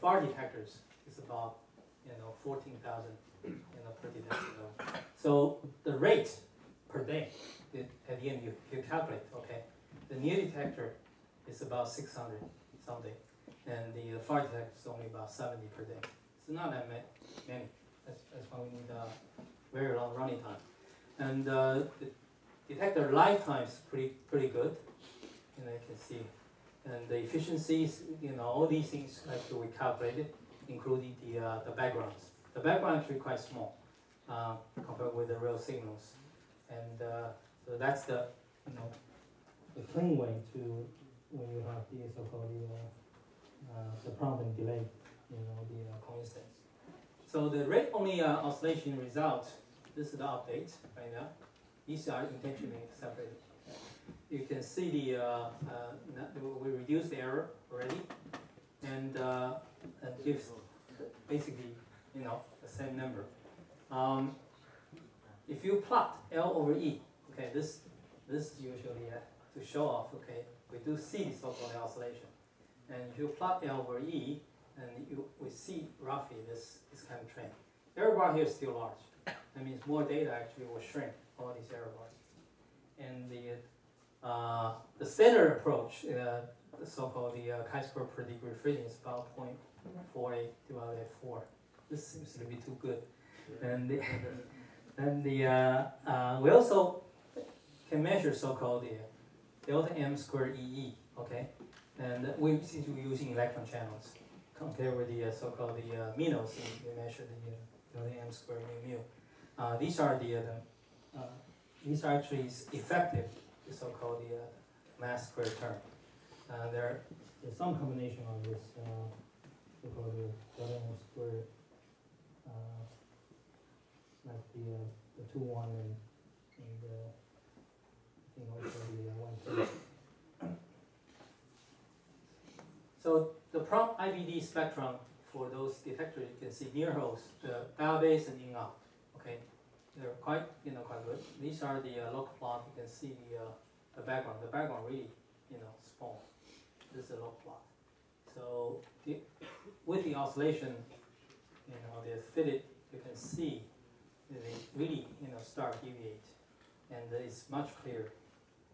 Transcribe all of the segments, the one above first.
far detectors is about 14,000 per detector. So the rate per day at the end you calculate. Okay, the near detector is about 600 something, and the far detector is only about 70 per day. It's not that many. That's why we need a very long running time. And the detector lifetime is pretty good, you can see. And the efficiencies, all these things actually we calculated, including the backgrounds. The background is actually quite small compared with the real signals. And so that's the clean way to when you have the so-called the prompt and delay, the coincidence. So the rate-only oscillation result, this is the update right now. These are intentionally separated. You can see we reduced the error already, and gives basically the same number. If you plot L over E, okay, this is usually to show off. Okay, we do see the so-called oscillation, and if you plot L over E, and we see roughly this kind of trend. Error bar here is still large. That means more data actually will shrink all these error bars. And the standard approach, the so-called chi-square per degree freezing is about 0.48 divided by 4. This seems to be too good. And we also can measure so-called the delta M squared EE. Okay, and we seem to be using electron channels. Compared with the so-called the MINOs, we measure the M squared mu. These are these are actually effective, the so-called the mass squared term. There's some combination of this so-called the delta M squared, like the 2-1 and I think also the 1-2. So the prompt IBD spectrum for those detectors, you can see near host, the dial-based and in-out. Okay, they're quite quite good. These are the local plot. You can see the background. The background really small. This is a local plot. So with the oscillation, the fitted, you can see they really start deviate, and it's much clearer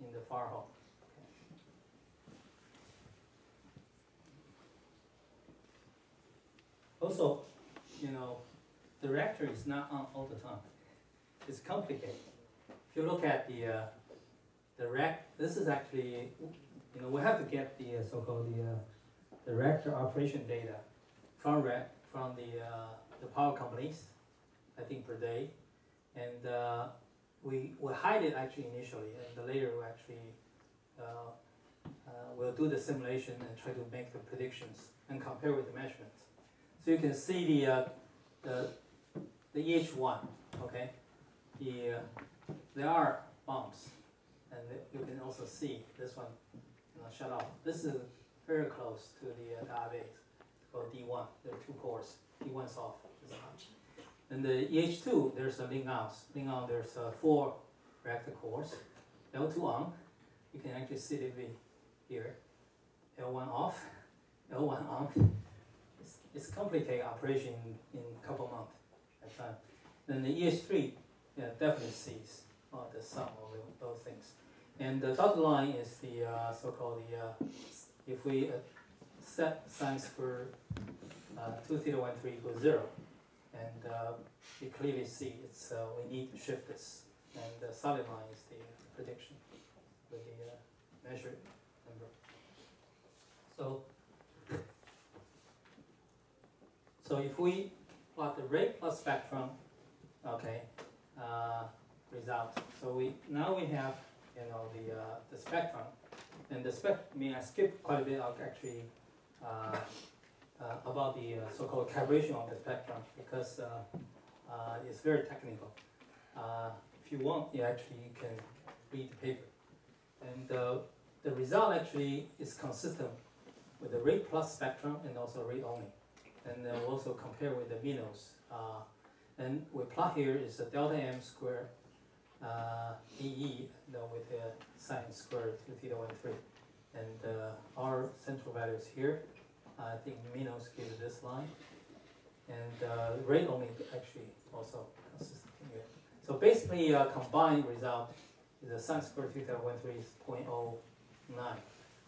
in the far home. Also, the reactor is not on all the time. It's complicated. If you look at the this is actually, we have to get the so-called the reactor operation data from the power companies, I think per day, and we hide it actually initially, and later we actually we'll do the simulation and try to make the predictions and compare with the measurements. So you can see the EH1, okay? There are bumps, and you can also see this one shut off. This is very close to the IAMS. It's called D1. There are 2 cores. D1's off. And the EH2, there's a link out. Link out, there's 4 reactor cores. L2 on. You can actually see it here. L1 off. L1 on. It's complicated operation in a couple months at a time. Then the EH3 definitely sees the sum of those things. And the dotted line is the so-called if we set sine square 2 theta 1 3 equals 0, and you clearly see it's we need to shift this. And the solid line is the prediction with the measured number. So if we plot the rate plus spectrum, okay, result. So now we have the spectrum, and the spectrum. I skipped quite a bit of actually about the so-called calibration of the spectrum because it's very technical. If you want, you can read the paper, and the result actually is consistent with the rate plus spectrum and also rate only. And then we'll also compare with the MINOs. And we plot here is the delta M squared EE with the sine squared 2 theta 1 3. And our central value is here. I think Minos gave this line, and rate only actually also consistent here. So basically, combined result is a sine squared theta 13 is 0.09,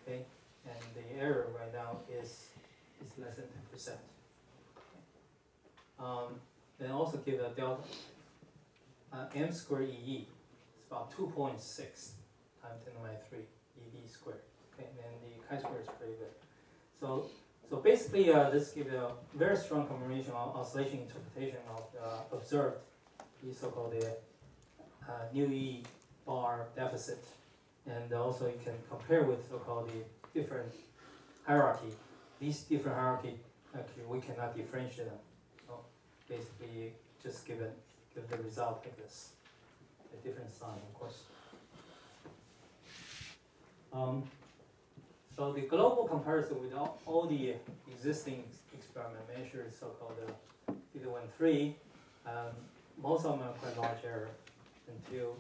okay, and the error right now is less than 10%. Then also give a delta m squared EE. It's about 2.6 times 10 to the minus 3 ED squared. Okay, and then the chi-square is pretty good. So basically, this gives a very strong confirmation of oscillation interpretation of observed the so-called new E bar deficit, and also you can compare with so-called the different hierarchy. These different hierarchy actually we cannot differentiate them. So basically, just give the result like this, a different sign, of course. So the global comparison with all the existing experiment measures, so-called theta 13, most of them are quite large error until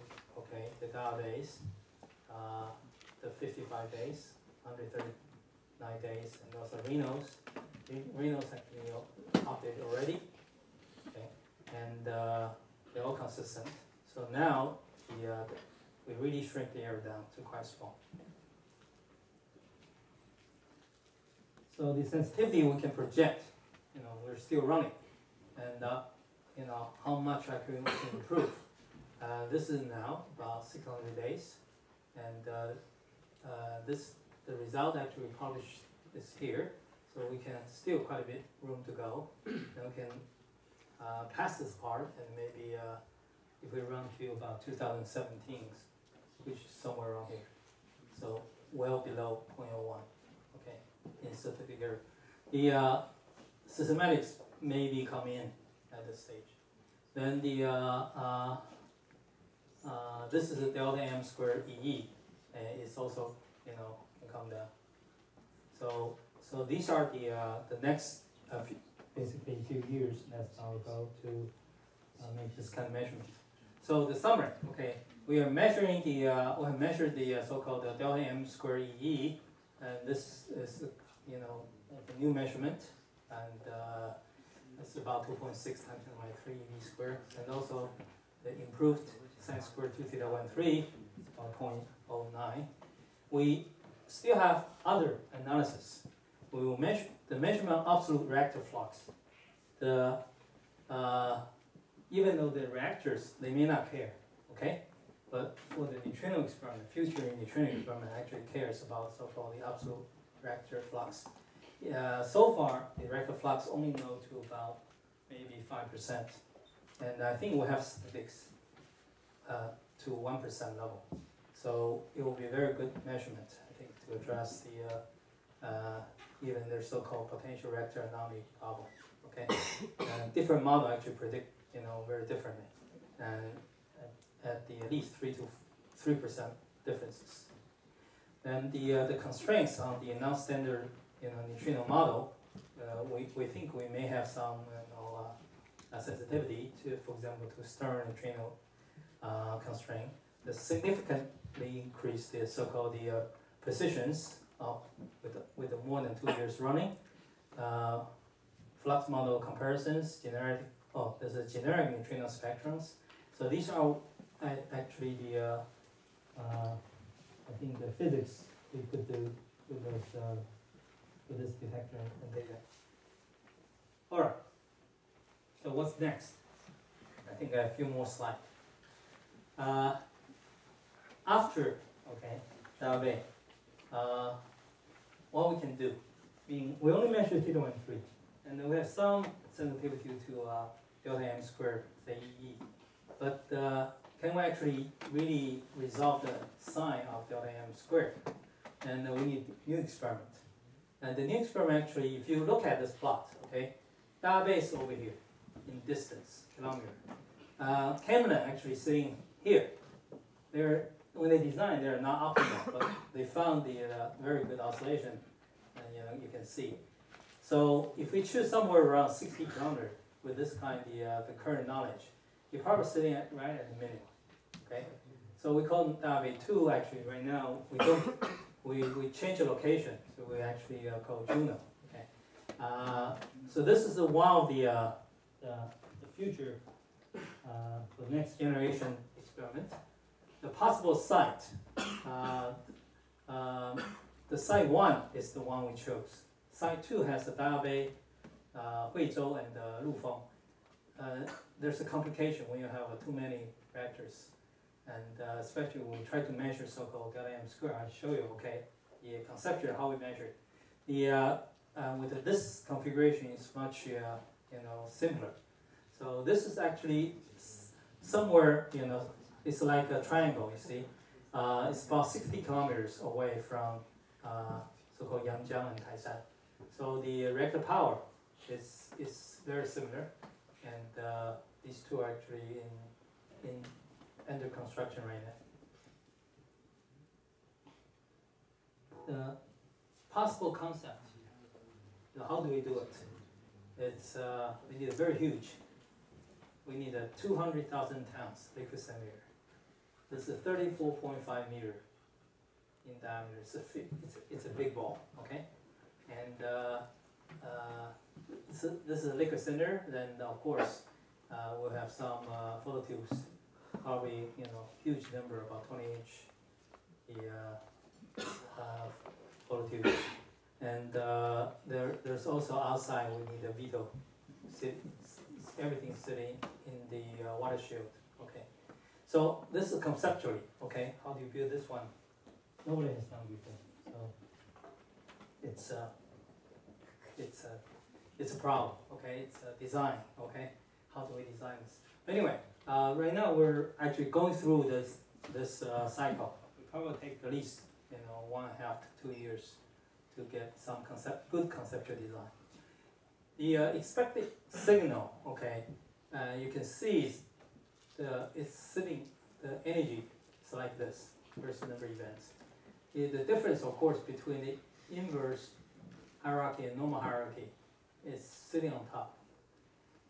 the database, the 55 days, 139 days, and also Reno's. Reno's actually updated already, okay, and they're all consistent. So now we really shrink the error down to quite small. So the sensitivity we can project, we're still running, and how much actually we can improve. This is now about 600 days, and the result actually published is here, so we can still quite a bit room to go. And we can pass this part, and maybe if we run to about 2017, which is somewhere around here, so well below 0.01. In certificate, the systematics maybe come in at this stage. Then the this is a delta m squared EE, and it's also can come down. So these are the next basically 2 years. That's how we go to make this kind of measurement. So the summary, we are measuring we have measured the so-called delta m squared EE. And this is, a new measurement, and it's about 2.6 times 10 to the minus 3 EV squared, and also the improved sine squared 2 theta 13, 0.09. We still have other analysis. We will measure the measurement of absolute reactor flux. Even though the reactors, they may not care, but for the neutrino experiment, future neutrino experiment actually cares about so-called the absolute reactor flux. So far, the reactor flux only know to about maybe 5%, and I think we have statistics to 1% level. So it will be a very good measurement, I think, to address the even their so-called potential reactor anomaly problem. Different model actually predict very differently, and at least 3% differences. Then the constraints on the non-standard neutrino model, we think we may have some sensitivity to, for example, to Stern neutrino constraint. The significantly increase the so-called precisions with the more than 2 years running. Flux model comparisons, there's a generic neutrino spectrums. So these are actually I think the physics we could do with this detector and data. All right. So what's next? I think I have a few more slides. After Dabe, what we can do? We only measure theta 13, and then we have some sensitivity to delta m squared, say EE, but can we actually really resolve the sign of delta m squared? And we need new experiment. And the new experiment actually, if you look at this plot, database over here in distance, kilometer. Camelin actually sitting here. When they designed, they're not optimal, but they found the very good oscillation, and you can see. So if we choose somewhere around 60 kilometers with this kind of the current knowledge, you're probably sitting right at the minimum. So we call Dabe 2 actually right now. We change the location, so we actually call Juno. So this is one of the future, the next generation experiment. The possible site, the site 1 is the one we chose. Site 2 has the Dabei, Huizhou, and Lufeng. There's a complication when you have too many vectors, and especially when we try to measure so-called delta M square. I'll show you, okay, the conceptually how we measure it. With this configuration, it's much simpler. So this is actually somewhere, it's like a triangle. You see, it's about 60 kilometers away from so-called Yangjiang and Taishan. So the reactor power is very similar, and these two are actually under construction right now. The possible concept. How do we do it? It's we need a very huge. We need a 200,000 tons liquid centimeter. This is 34.5 meter in diameter. It's a big ball, okay? And this is a liquid center. Then of course we'll have some phototubes, probably huge number, about 20-inch phototubes. And there's also outside we need a veto. Everything sitting in the water shield. Okay. So this is conceptually, okay. How do you build this one? Nobody has done before. So it's a problem. Okay. It's a design. Okay. How do we design this? Anyway, right now we're actually going through this cycle. It probably take at least 1.5 to 2 years to get some good conceptual design. The expected signal, okay, you can see it's sitting, the energy is like this, versus number of events. The difference, of course, between the inverse hierarchy and normal hierarchy is sitting on top.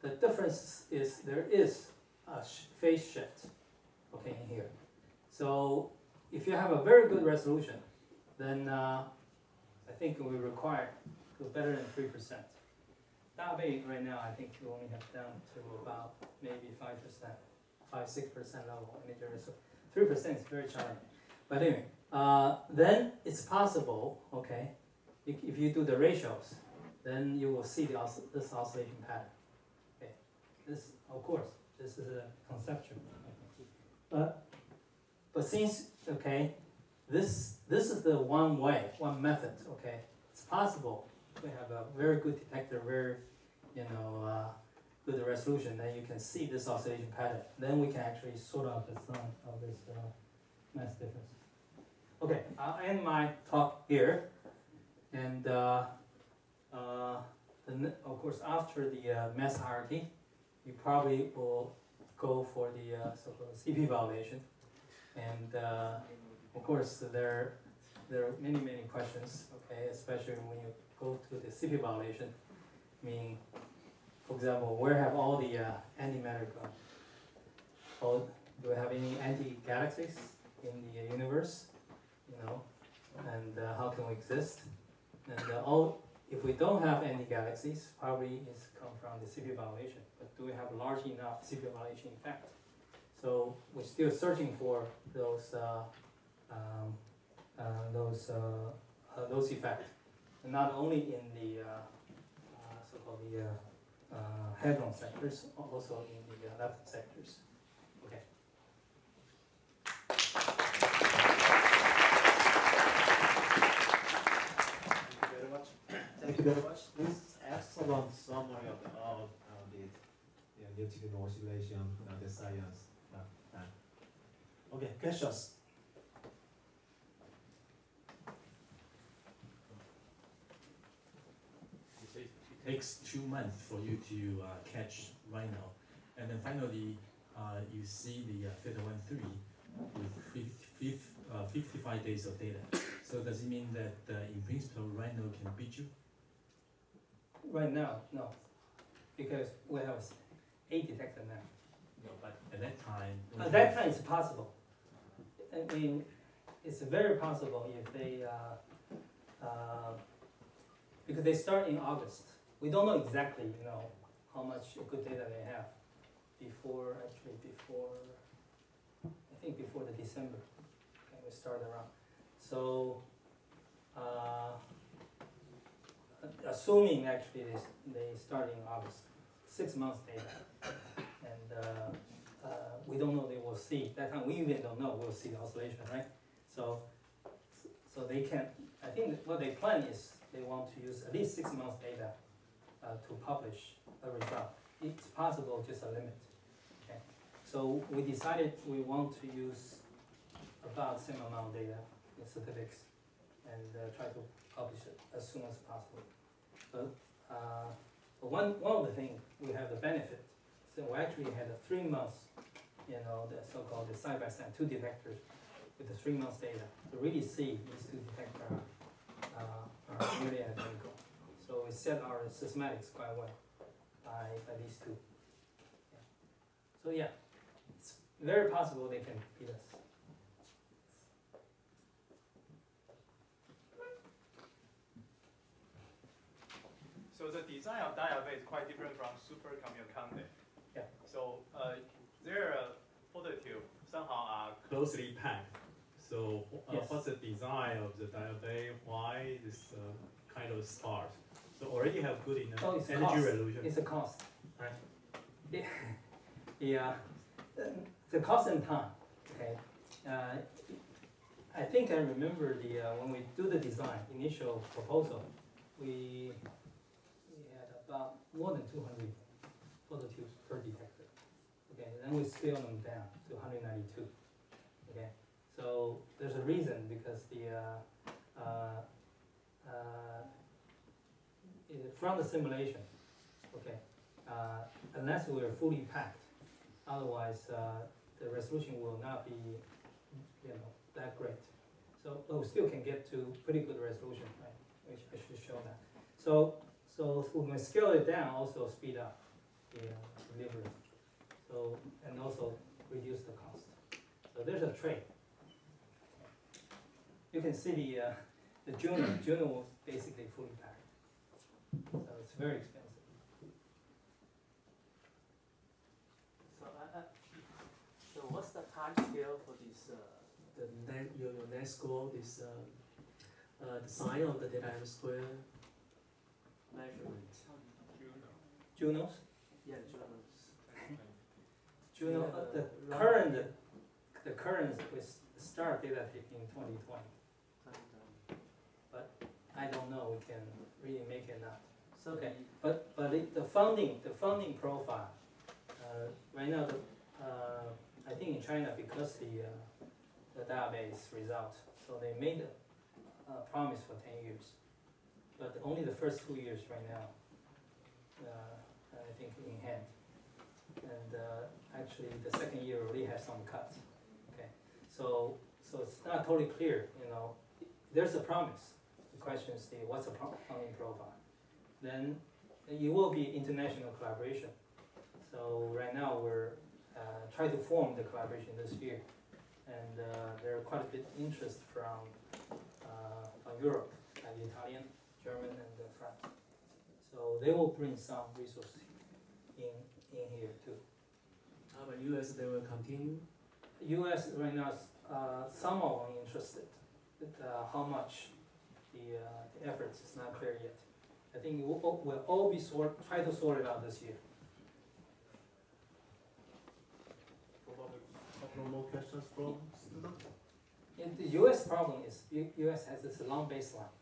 The difference is there is a phase shift, okay, in here. So if you have a very good resolution, then I think we require to better than 3%. Dabei right now, I think we only have down to about maybe 5%, 5-6% level energy reserve. 3% is very challenging. But anyway, then it's possible, okay, if you do the ratios, then you will see this oscillation pattern. Okay, this, of course, this is a conceptual. But since, okay, this is the one method, okay, it's possible to have a very good detector, very, good resolution, then you can see this oscillation pattern. Then we can actually sort out the sum of this mass difference. Okay, I'll end my talk here, and then of course after the mass hierarchy, you probably will go for the so-called CP evaluation, and of course there are many questions. Okay, especially when you go to the CP evaluation, meaning, for example, where have all the antimatter gone? Do we have any anti-galaxies in the universe? And how can we exist? And if we don't have anti-galaxies, probably it's come from the CP evaluation. But do we have large enough CP evaluation effect? So we're still searching for those effects, and not only in the so-called the hadron sectors, also in the lepton sectors. Okay. Thank you very much. Thank you very much. This excellent summary of the neutrino oscillation, the science. Okay, questions. It takes 2 months for you to catch rhino, and then finally you see the theta 1-3 with 55 days of data. So does it mean that in principle rhino can beat you? Right now, no, because we have 8 detectors now. No, but at that time. At that time, it's possible. I mean, it's very possible if they because they start in August. we don't know exactly, how much good data they have before, I think before the December. Okay, we start around. So, assuming actually they start in August, 6 months data, and we don't know they will see. That time we even don't know we'll see the oscillation, right? So they can. I think what they plan is they want to use at least 6 months data to publish a result. It's possible, just a limit. Okay. So we decided we want to use about the same amount of data in certificates and try to publish it as soon as possible. But one of the things we have the benefit. So we actually had a 3 months, the so-called the side-by-side 2 detectors with the 3 months data to really see these 2 detectors are nearly identical. So we set our systematics quite well by these 2. Yeah. So yeah, it's very possible they can beat us. So the design of diode is quite different from supercomputer content. Yeah. So their phototube somehow are Closely packed. So Yes. what's the design of the diode? Why this kind of sparse? So already have good enough Oh, it's energy cost. resolution. It's a cost, right? The cost and time. Okay. I think I remember when we do the design initial proposal, we had about more than 200 phototubes per detector. Okay, then we scale them down to 192. Okay, so there's a reason because from the simulation, okay, unless we are fully packed, otherwise the resolution will not be, that great. So, but we still can get to pretty good resolution, right? Which I should show that. So when we scale it down, also speed up the delivery. So and also reduce the cost. So there's a trade. You can see the Juno was basically fully packed. So it's very expensive. So what's the time scale for this? Your next goal is design of the data M square Measurement. Junos? Yeah, Junos. Juno, Yeah, the current with start data taking in 2020. But I don't know we can really make it not. So Okay. But the funding profile right now I think in China because the database result, so they made a promise for 10 years, but only the first 2 years right now I think in hand, and actually the second year already has some cuts. Okay, so it's not totally clear. There's a promise. The question is what's the funding profile? Then it will be international collaboration. So right now we're trying to form the collaboration this year, and there are quite a bit of interest from Europe, like Italian, German, and France. So they will bring some resources in here too. How about US, they will continue? U.S. right now, some of them interested, but how much the efforts is not clear yet. I think we'll all be try to sort it out this year. No more questions from students? And the U.S. problem is U.S. has this long baseline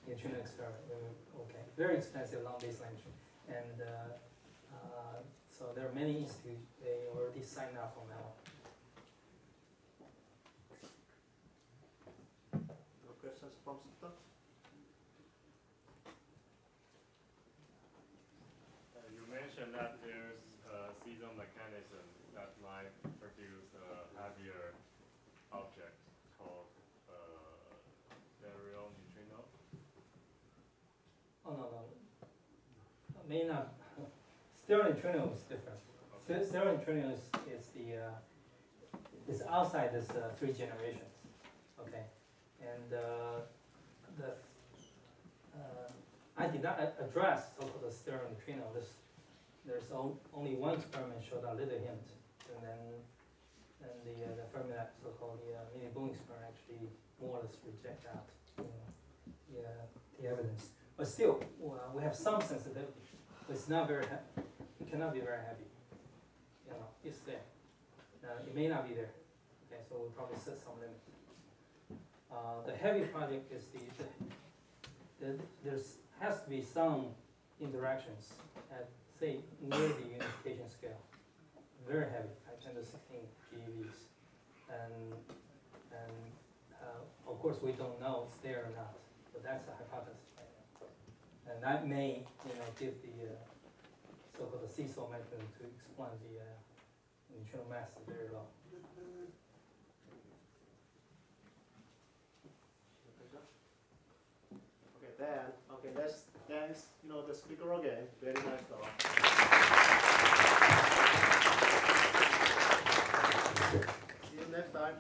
neutrino experiment. Okay, very expensive long baseline, and so there are many institutes they already signed up on that one. no questions from students? You mentioned that there's a seasonal mechanism that might produce a heavier object called stereo neutrino. Oh no. May not. Stereo neutrino is different. Okay. Stereo neutrino is outside this 3 generations. Okay, and I did not address so-called stereo neutrino. There's only one experiment showed a little hint, and then the Fermi-Lab so-called mini Boone experiment actually more or less reject that, the evidence. But still, we have some sensitivity. But it's not very heavy. It cannot be very heavy. It's there. It may not be there. Okay, so we'll probably set some limit. The heavy project is there's has to be some interactions at, say, near the unification scale. Very heavy, like 10 to 16 GeVs. And of course, we don't know it's there or not, but that's a hypothesis right now. And that may, give the so-called the seesaw mechanism to explain the neutrino mass is very low. Let's thanks, the speaker again. Very nice talk. See you next time.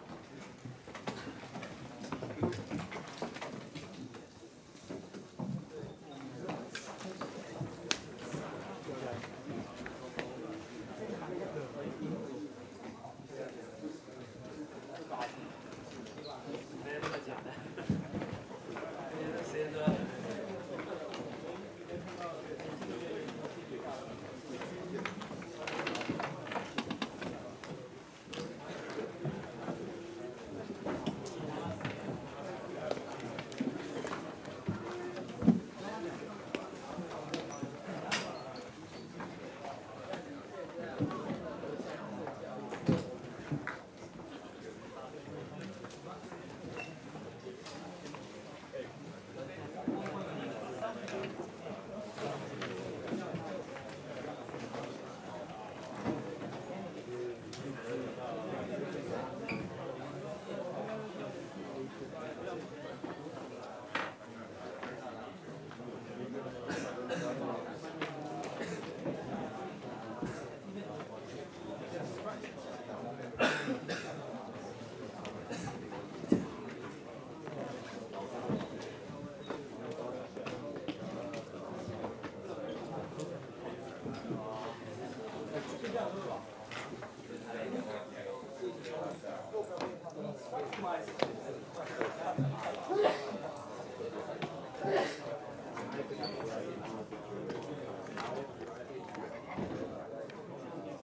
Optimize